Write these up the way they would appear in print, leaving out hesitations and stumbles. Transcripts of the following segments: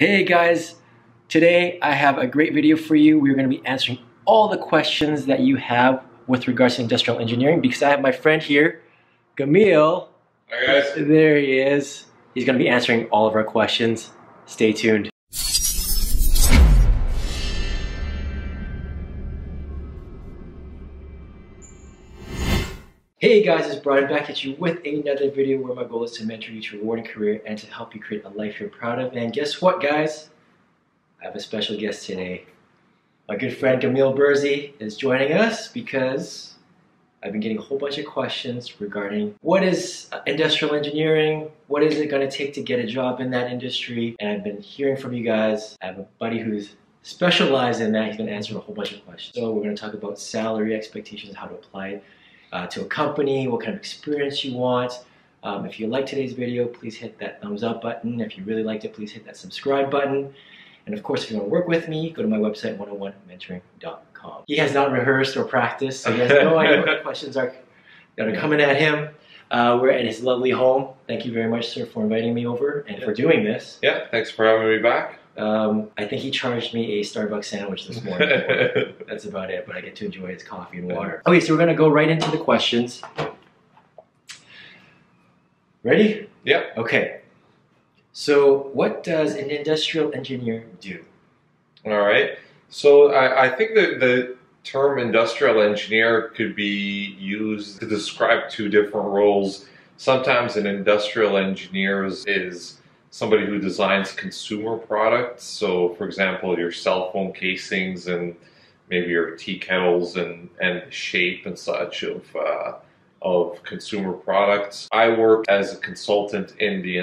Hey guys, today I have a great video for you. We're going to be answering all the questions that you have with regards to industrial engineering because I have my friend here, Camille. Hi guys. There he is. He's going to be answering all of our questions. Stay tuned. Hey guys, it's Brian back at you with another video where my goal is to mentor you to a rewarding career and to help you create a life you're proud of. And guess what, guys? I have a special guest today. My good friend Camille Burzy is joining us because I've been getting a whole bunch of questions regarding what is industrial engineering, what is it going to take to get a job in that industry, and I've been hearing from you guys. I have a buddy who's specialized in that. He's going to answer a whole bunch of questions. So we're going to talk about salary expectations, how to apply it to a company, what kind of experience you want. If you like today's video, please hit that thumbs up button. If you really liked it, please hit that subscribe button. And of course, if you want to work with me, go to my website, 101mentoring.com. He has not rehearsed or practiced, so he has no idea what the questions are that are coming at him. We're at his lovely home. Thank you very much, sir, for inviting me over and for doing this. Yeah, thanks for having me back. I think he charged me a Starbucks sandwich this morning. That's about it, but I get to enjoy his coffee and water. Okay, so we're going to go right into the questions. Ready? Yep. Okay. So what does an industrial engineer do? All right. So I think that the term industrial engineer could be used to describe two different roles. Sometimes an industrial engineer is somebody who designs consumer products. So for example, your cell phone casings and maybe your tea kettles and the shape and such of consumer products. I work as a consultant in the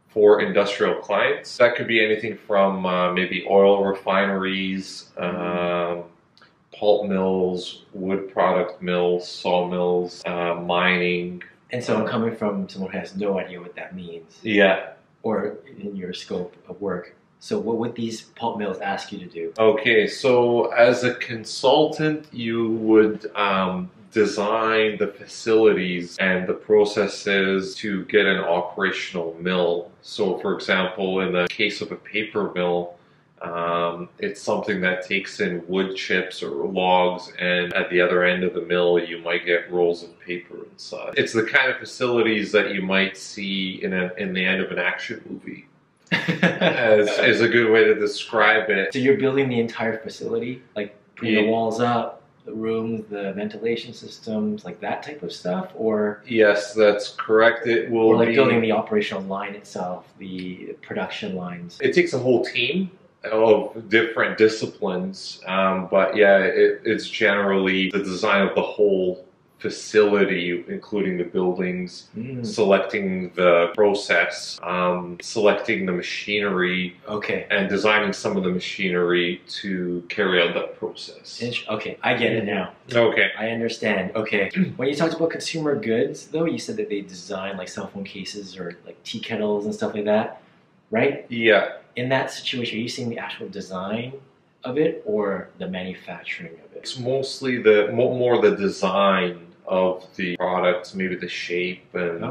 for industrial clients. That could be anything from maybe oil refineries, pulp mills, wood product mills, sawmills, mining. And so I'm coming from someone who has no idea what that means. Yeah. Or in your scope of work. So what would these pulp mills ask you to do? Okay, so as a consultant, you would design the facilities and the processes to get an operational mill. So for example, in the case of a paper mill, it's something that takes in wood chips or logs, and at the other end of the mill you might get rolls of paper and such. It's the kind of facilities that you might see in the end of an action movie. as a good way to describe it. So you're building the entire facility, like putting the walls up, the rooms, the ventilation systems, like that type of stuff, or? Yes, that's correct. It will or like building the operational line itself, the production lines. It takes a whole team of different disciplines, but yeah, it's generally the design of the whole facility, including the buildings, selecting the process, selecting the machinery, and designing some of the machinery to carry out that process. Okay, I get it now. Okay. I understand. Okay. When you talked about consumer goods, though, you said that they design like cell phone cases or like tea kettles and stuff like that, right? Yeah. In that situation, are you seeing the actual design of it or the manufacturing of it? It's mostly more the design of the products, maybe the shape, and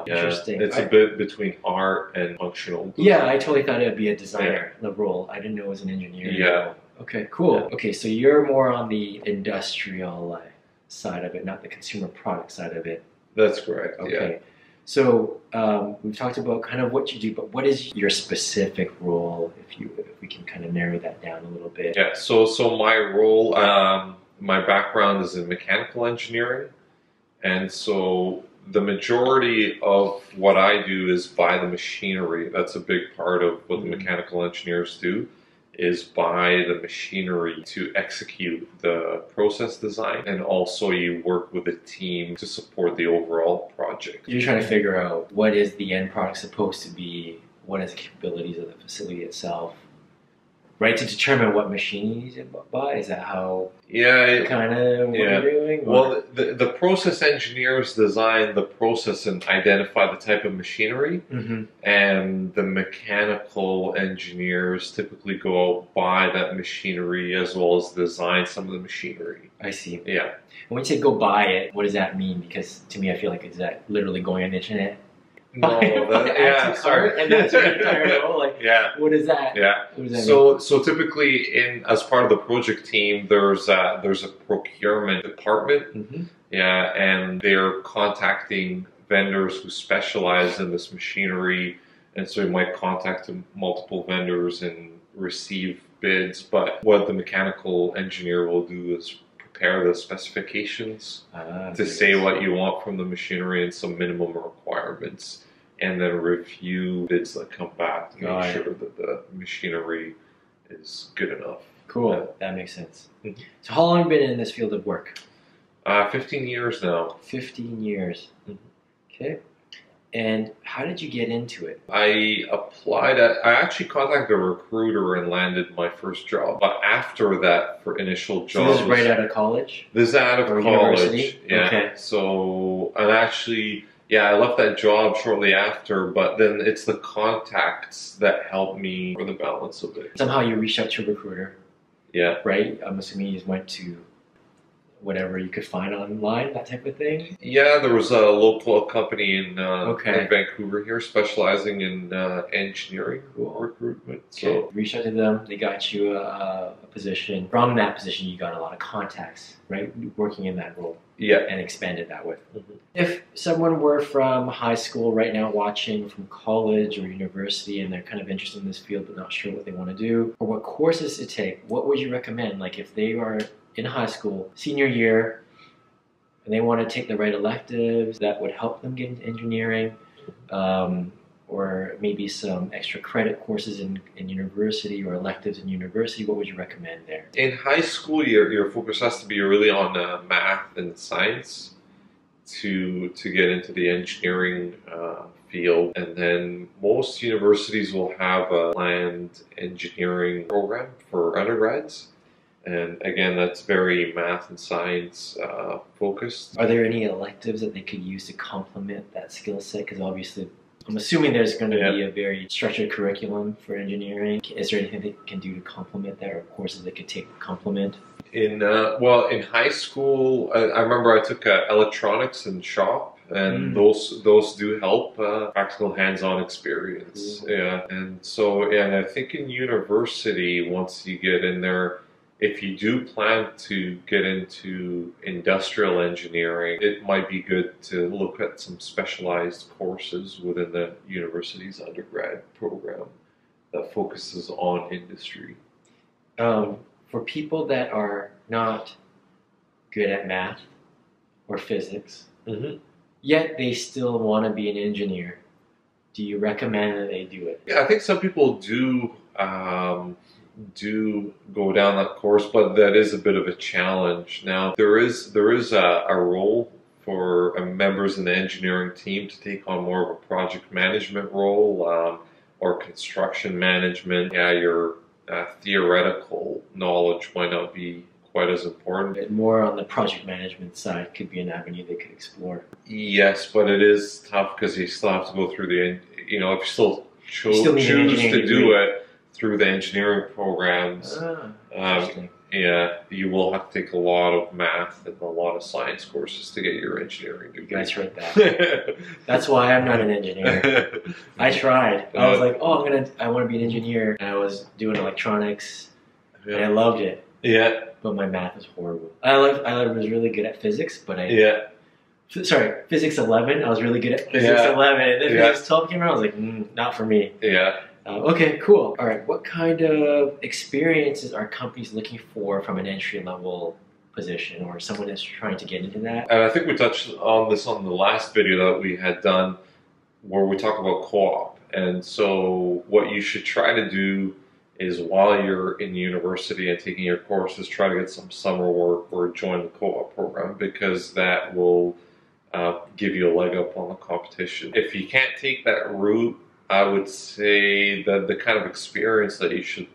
interesting. It's a bit between art and functional. Yeah, I totally thought it would be a designer, the role. I didn't know it was an engineer. Yeah. Okay, cool. Yeah. Okay, so you're more on the industrial side of it, not the consumer product side of it. That's correct. Okay. Yeah. So we've talked about kind of what you do, but what is your specific role? If we can kind of narrow that down a little bit. Yeah. So my role. My background is in mechanical engineering, and so the majority of what I do is buy the machinery. That's a big part of what the mechanical engineers do, is buy the machinery to execute the process design, and also you work with a team to support the overall project. You're trying to figure out what is the end product supposed to be, what is the capabilities of the facility itself, right, to determine what machine you need to buy? Is that how kind of what you're doing? Or? Well, the process engineers design the process and identify the type of machinery, and the mechanical engineers typically go out, buy that machinery as well as design some of the machinery. I see. Yeah. And when you say go buy it, what does that mean? Because to me, I feel like is that literally going on the internet No, Add to cart, and that's your entire role. Like, yeah. what is that? Yeah. What does that mean? So typically, as part of the project team, there's a procurement department. Mm-hmm. Yeah, and they're contacting vendors who specialize in this machinery, and so you might contact multiple vendors and receive bids. But what the mechanical engineer will do is prepare the specifications to say what you want from the machinery and some minimum requirements, and then review bids that come back to make sure that the machinery is good enough. Cool, that makes sense. Mm-hmm. So how long have you been in this field of work? 15 years now. 15 years. Mm-hmm. Okay. And how did you get into it? I actually contacted a recruiter and landed my first job. But after that, for initial jobs. So this is right out of college? This is out of college. University? Yeah. Okay. So, and actually, I left that job shortly after, but then it's the contacts that helped me for the balance of it. Somehow you reached out to a recruiter. Yeah. Right? I'm assuming you just went to whatever you could find online, that type of thing? Yeah, there was a local company in Vancouver here specializing in engineering recruitment. So you reached out to them, they got you a position. From that position, you got a lot of contacts, right? Working in that role. Yeah. And expanded that way. Mm-hmm. If someone were from high school right now watching, from college or university, and they're kind of interested in this field but not sure what they want to do, or what courses to take, what would you recommend? Like if they are in high school, senior year, and they want to take the right electives that would help them get into engineering, or maybe some extra credit courses in university or electives in university, what would you recommend there? In high school, your focus has to be really on math and science to get into the engineering field. And then most universities will have a planned engineering program for undergrads. And again, that's very math and science focused. Are there any electives that they could use to complement that skill set? Because obviously, I'm assuming there's going to be a very structured curriculum for engineering. Is there anything they can do to complement that, or courses they could take to complement? In high school, I remember I took electronics and shop, and those do help practical hands-on experience. Yeah, and so I think in university, once you get in there, if you do plan to get into industrial engineering, it might be good to look at some specialized courses within the university's undergrad program that focuses on industry. For people that are not good at math or physics, yet they still want to be an engineer, do you recommend that they do it? Yeah, I think some people do go down that course, but that is a bit of a challenge. Now, there is a role for members in the engineering team to take on more of a project management role or construction management. Yeah, your theoretical knowledge might not be quite as important. But more on the project management side could be an avenue they could explore. Yes, but it is tough because you still have to go through if you still choose to do it through the engineering programs, you will have to take a lot of math and a lot of science courses to get your engineering degree. You guys heard that. That's why I'm not an engineer. I tried. I was like, I want to be an engineer. And I was doing electronics, and I loved it. Yeah. But my math was horrible. I was really good at physics, but physics 11. I was really good at physics 11. And then physics 12 came around. I was like, not for me. Yeah. Okay, cool. All right, what kind of experiences are companies looking for from an entry-level position or someone that's trying to get into that? And I think we touched on this on the last video that we had done where we talk about co-op. And so what you should try to do is while you're in university and taking your courses, try to get some summer work or join the co-op program, because that will give you a leg up on the competition. If you can't take that route, I would say that the kind of experience that you should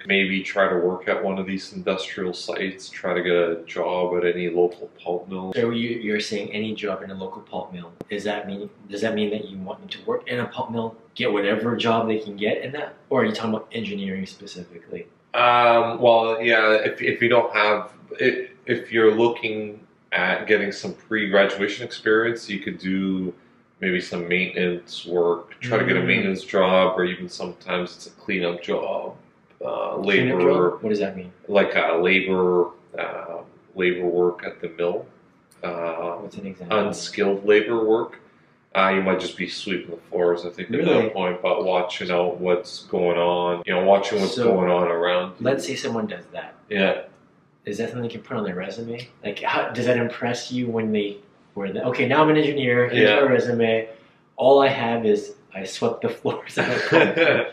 maybe try to work at one of these industrial sites, try to get a job at any local pulp mill. So you're saying any job in a local pulp mill. Does that mean that you want them to work in a pulp mill, get whatever job they can get in that? Or are you talking about engineering specifically? Well, yeah, if you don't have, if you're looking at getting some pre-graduation experience, you could do maybe some maintenance work, try to get a maintenance job, or even sometimes it's a cleanup job. Labor. Cleanup job? What does that mean? Like labor work at the mill. What's an example? Unskilled labor work. You might just be sweeping the floors, I think, at that point, but watching out what's going on, watching what's going on around you. Let's say someone does that. Yeah. Is that something you can put on their resume? Like, does that impress you when they were okay, now I'm an engineer, here's my resume, all I have is I swept the floors at a company.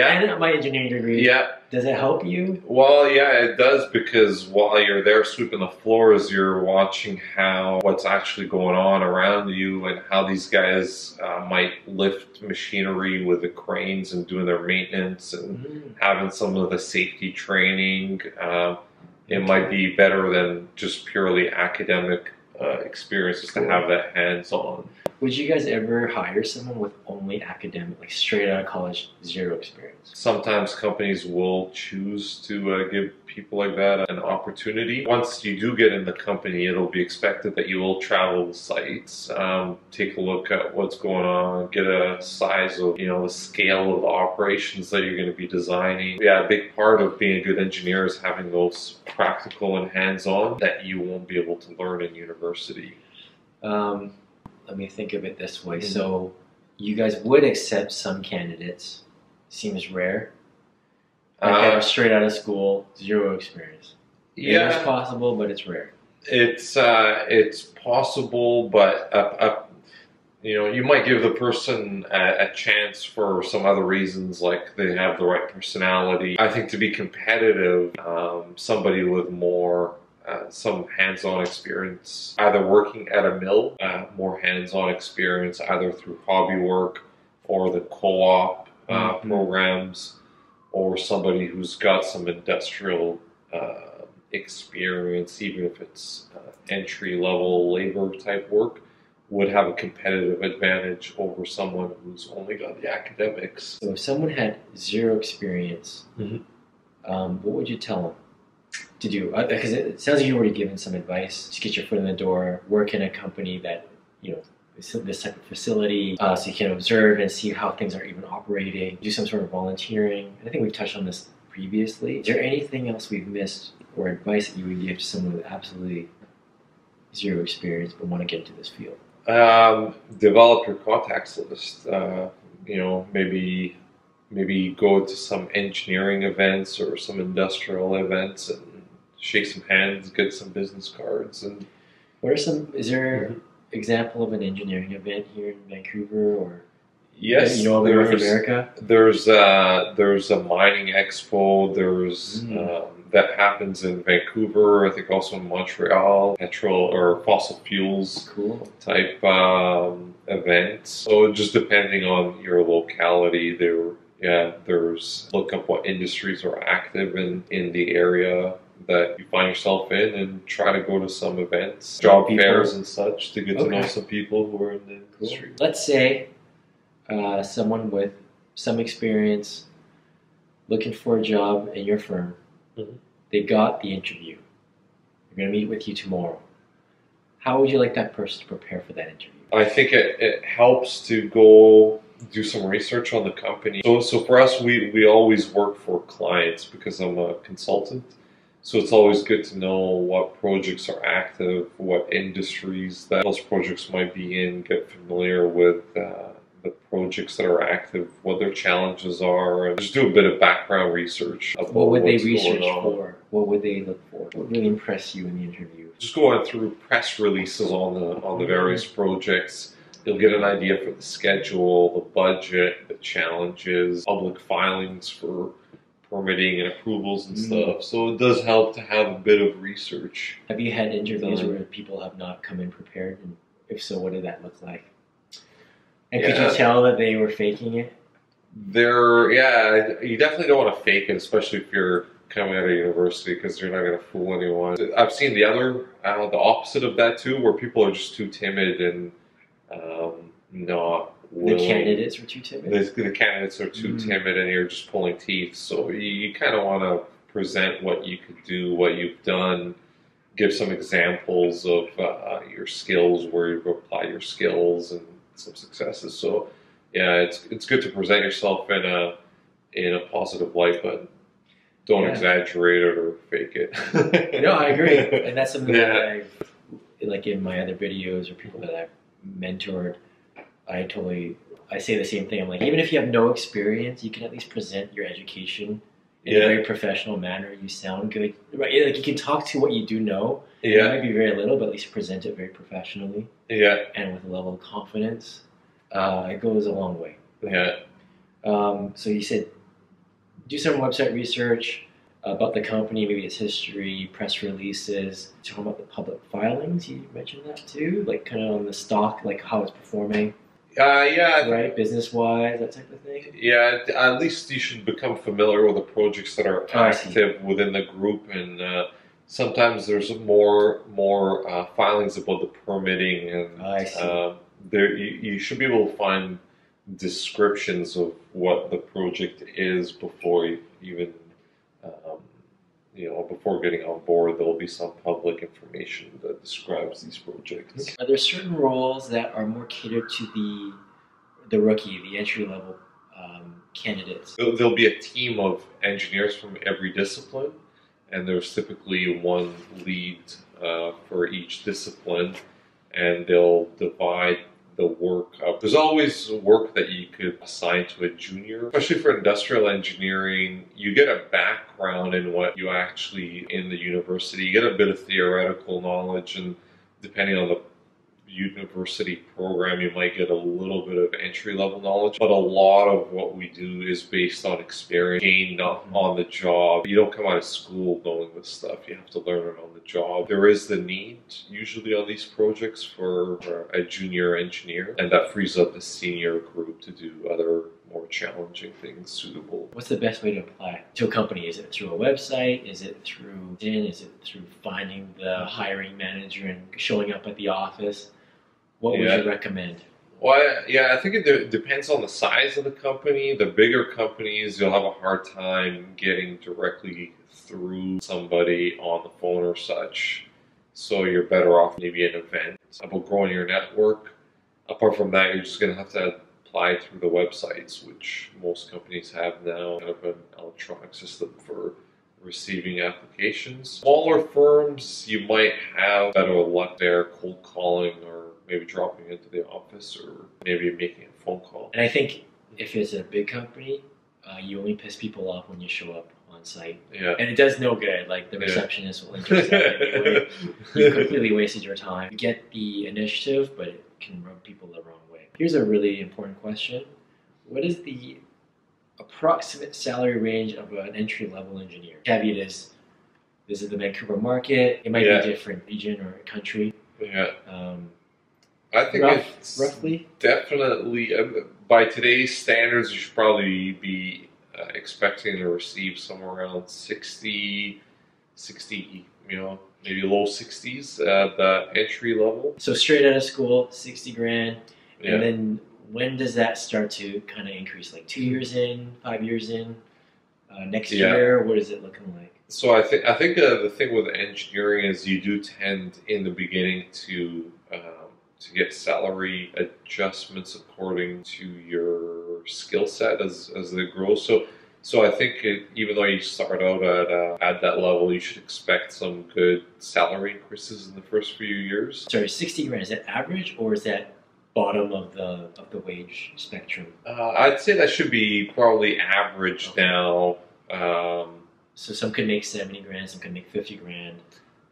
And my engineering degree. Yeah. Does it help you? Well, yeah, it does, because while you're there sweeping the floors, you're watching what's actually going on around you and how these guys might lift machinery with the cranes and doing their maintenance and having some of the safety training. It might be better than just purely academic experiences to have that hands-on. Would you guys ever hire someone with only academic, like straight out of college, zero experience? Sometimes companies will choose to give people like that an opportunity. Once you do get in the company, it'll be expected that you will travel the sites, take a look at what's going on, get a size of, the scale of the operations that you're going to be designing. Yeah, a big part of being a good engineer is having those practical and hands-on that you won't be able to learn in university. Let me think of it this way. So you guys would accept some candidates, seems rare, that are straight out of school, zero experience. Yeah. It's possible, but it's rare. It's possible, but you might give the person a chance for some other reasons, like they have the right personality. I think to be competitive, somebody with more some hands-on experience, either working at a mill, more hands-on experience either through hobby work or the co-op programs, or somebody who's got some industrial experience, even if it's entry-level labor type work, would have a competitive advantage over someone who's only got the academics. So if someone had zero experience, what would you tell them to do? Because it sounds like you've already given some advice to get your foot in the door, work in a company that, this type of facility, so you can observe and see how things are even operating, do some sort of volunteering. I think we've touched on this previously. Is there anything else we've missed or advice that you would give to someone with absolutely zero experience but want to get into this field? Develop your contacts list. Maybe go to some engineering events or some industrial events and shake some hands, get some business cards. And what are is there example of an engineering event here in Vancouver, or yes, over North America? There's a mining expo. There's that happens in Vancouver. I think also in Montreal. Petrol or fossil fuels type events. So just depending on your locality, there's look up what industries are active in the area that you find yourself in and try to go to some events, job fairs and such, to get to know some people who are in the industry. Let's say someone with some experience looking for a job in your firm, they got the interview. They're going to meet with you tomorrow. How would you like that person to prepare for that interview? I think it helps to go do some research on the company. So for us, we always work for clients because I'm a consultant. So it's always good to know what projects are active, what industries that those projects might be in, get familiar with the projects that are active, what their challenges are, and just do a bit of background research. What would they research for? What would they look for? What would really impress you in the interview? Just going through press releases on the various projects. You'll get an idea for the schedule, the budget, the challenges, public filings for permitting and approvals and stuff. So it does help to have a bit of research. Have you had interviews where people have not come in prepared? And if so, what did that look like? And could you tell that they were faking it? You definitely don't want to fake it, especially if you're coming out of university, because you're not going to fool anyone. I've seen the opposite of that too, where people are just too timid and not willing. The candidates were too timid? The candidates are too timid and you're just pulling teeth. So you kind of want to present what you could do, what you've done, give some examples of your skills, where you've applied your skills, and some successes. So yeah, it's good to present yourself in a positive light, but don't exaggerate it or fake it. No, I agree, and that's something that I've, like in my other videos or people that I've mentored, I say the same thing. I'm like, even if you have no experience, you can at least present your education in a very professional manner. You sound good, right? Like you can talk to what you do know. It might be very little, but at least present it very professionally. And with a level of confidence, it goes a long way. So you said do some website research about the company, maybe its history, press releases. Talk about the public filings. You mentioned that too, like kind of on the stock, like how it's performing. Right, business-wise, that type of thing. Yeah, at least you should become familiar with the projects that are active within the group, and sometimes there's more filings about the permitting, and you should be able to find descriptions of what the project is before you even before getting on board. There'll be some public information that describes these projects. Are there certain roles that are more catered to the rookie, the entry-level candidates? There'll be a team of engineers from every discipline, and there's typically one lead for each discipline, and they'll divide the work up. There's always work that you could assign to a junior. Especially for industrial engineering, you get a background in what you actually in the university. You get a bit of theoretical knowledge, and depending on the university program, you might get a little bit of entry-level knowledge, but a lot of what we do is based on experience gained on the job. You don't come out of school knowing this stuff. You have to learn it on the job. There is the need usually on these projects for a junior engineer, and that frees up the senior group to do other more challenging things suitable. What's the best way to apply to a company? Is it through a website? Is it through LinkedIn? Is it through finding the hiring manager and showing up at the office? What would you recommend? Well, I think it depends on the size of the company. The bigger companies, you'll have a hard time getting directly through somebody on the phone or such. So you're better off maybe an event. About growing your network. Apart from that, you're just going to have to apply through the websites, which most companies have now. Have an electronic system for receiving applications. Smaller firms, you might have better luck there, cold calling or maybe dropping into the office or maybe making a phone call. And I think if it's a big company, you only piss people off when you show up on site. And it does no good. Like the receptionist will intercept anyway. You completely wasted your time. You get the initiative, but it can rub people the wrong way. Here's a really important question. What is the approximate salary range of an entry-level engineer? Caveat is, this is the Vancouver market. It might be a different region or country. I think it's roughly definitely, by today's standards, you should probably be expecting to receive somewhere around 60, maybe low 60s at the entry level. So straight out of school, 60 grand. And then when does that start to kind of increase? Like 2 years in, 5 years in, next year? What is it looking like? So I think the thing with engineering is you do tend in the beginning to get salary adjustments according to your skill set as they grow. So I think even though you start out at that level, you should expect some good salary increases in the first few years. Sorry, 60 grand, is that average or is that bottom of the wage spectrum? I'd say that should be probably average now. So some could make 70 grand, some could make 50 grand.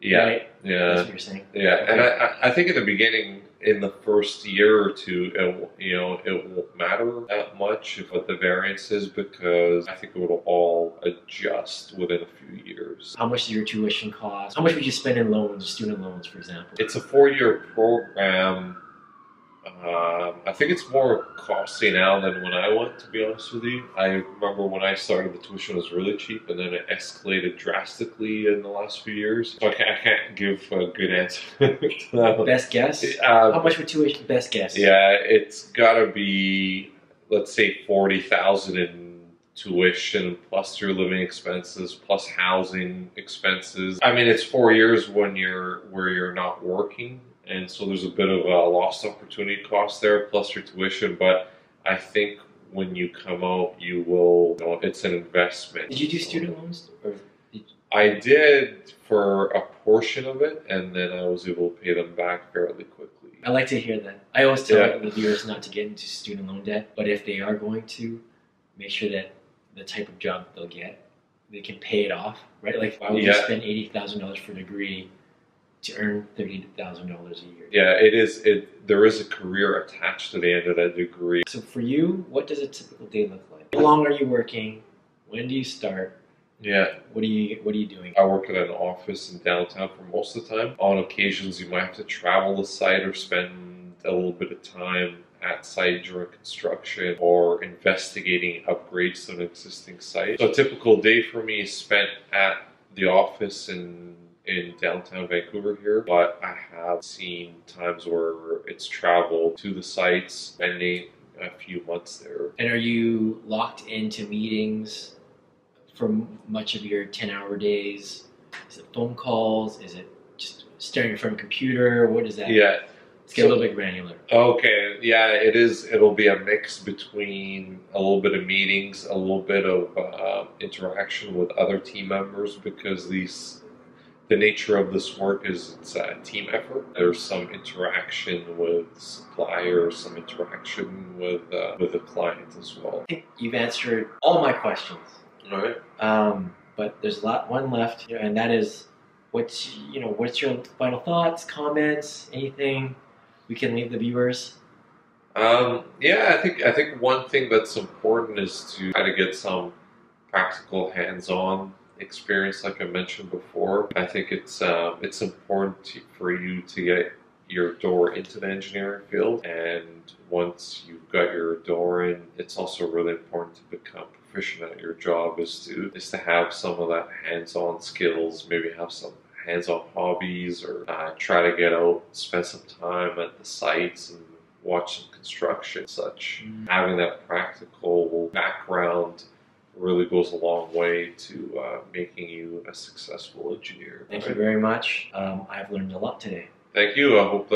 Right? That's what you're saying. And I think in the beginning, in the first year or two, it won't matter that much what the variance is, because I think it will all adjust within a few years. How much does your tuition cost? How much would you spend in loans, student loans, for example? It's a 4-year program. I think it's more costly now than when I went, to be honest with you. I remember when I started, the tuition was really cheap, and then it escalated drastically in the last few years. So I can't give a good answer to that. Best guess? How much would tuition? Best guess? Yeah, it's got to be, let's say, $40,000 in tuition, plus your living expenses, plus housing expenses. I mean, it's 4 years where you're not working. and so there's a bit of a lost opportunity cost there, plus your tuition. But I think when you come out, you will, it's an investment. Did you do student loans? Or I did for a portion of it, and then I was able to pay them back fairly quickly. I like to hear that. I always tell the viewers not to get into student loan debt, but if they are going to, make sure that the type of job they'll get, they can pay it off, right? Like, why would you spend $80,000 for a degree to earn $30,000 a year? Yeah, there is a career attached to the end of that degree. So for you, what does a typical day look like? How long are you working? When do you start? Yeah. What are you doing? I work at an office in downtown for most of the time. On occasions, you might have to travel the site or spend a little bit of time at site during construction or investigating upgrades to an existing site. So a typical day for me is spent at the office in downtown Vancouver here, but I have seen times where it's travel to the sites, spending a few months there. And are you locked into meetings for much of your 10-hour days? Is it phone calls? Is it just staring in front of a computer? What is that? Yeah. Let's get a little bit granular. Okay, yeah, it is. It'll be a mix between a little bit of meetings, a little bit of interaction with other team members, because the nature of this work is it's a team effort. There's some interaction with suppliers, some interaction with the client as well. I think you've answered all my questions. All right. But there's one left, and that is, what's your final thoughts, comments, anything we can leave the viewers? Yeah, I think one thing that's important is to try to get some practical, hands-on experience, like I mentioned before. I think it's important for you to get your door into the engineering field, and once you've got your door in, it's also really important to become proficient at your job, is to have some of that hands-on skills, maybe have some hands-on hobbies, or try to get out, spend some time at the sites and watch some construction and such. Having that practical background really goes a long way to making you a successful engineer. Thank you very much. I've learned a lot today. Thank you. I hope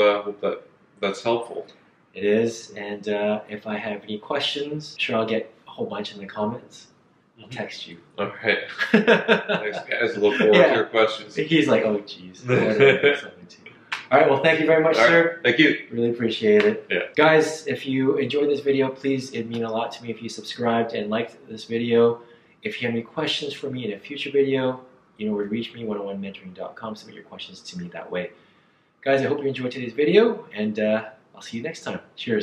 that's helpful. It is, and if I have any questions, I'm sure I'll get a whole bunch in the comments. I'll text you. All right. Thanks, guys. Look forward to your questions. He's like, oh, jeez. All right, well, thank you very much, sir. Thank you. Really appreciate it. Yeah. Guys, if you enjoyed this video, please, it'd mean a lot to me if you subscribed and liked this video. If you have any questions for me in a future video, you know where to reach me, 101mentoring.com. Submit your questions to me that way. Guys, I hope you enjoyed today's video, and I'll see you next time. Cheers.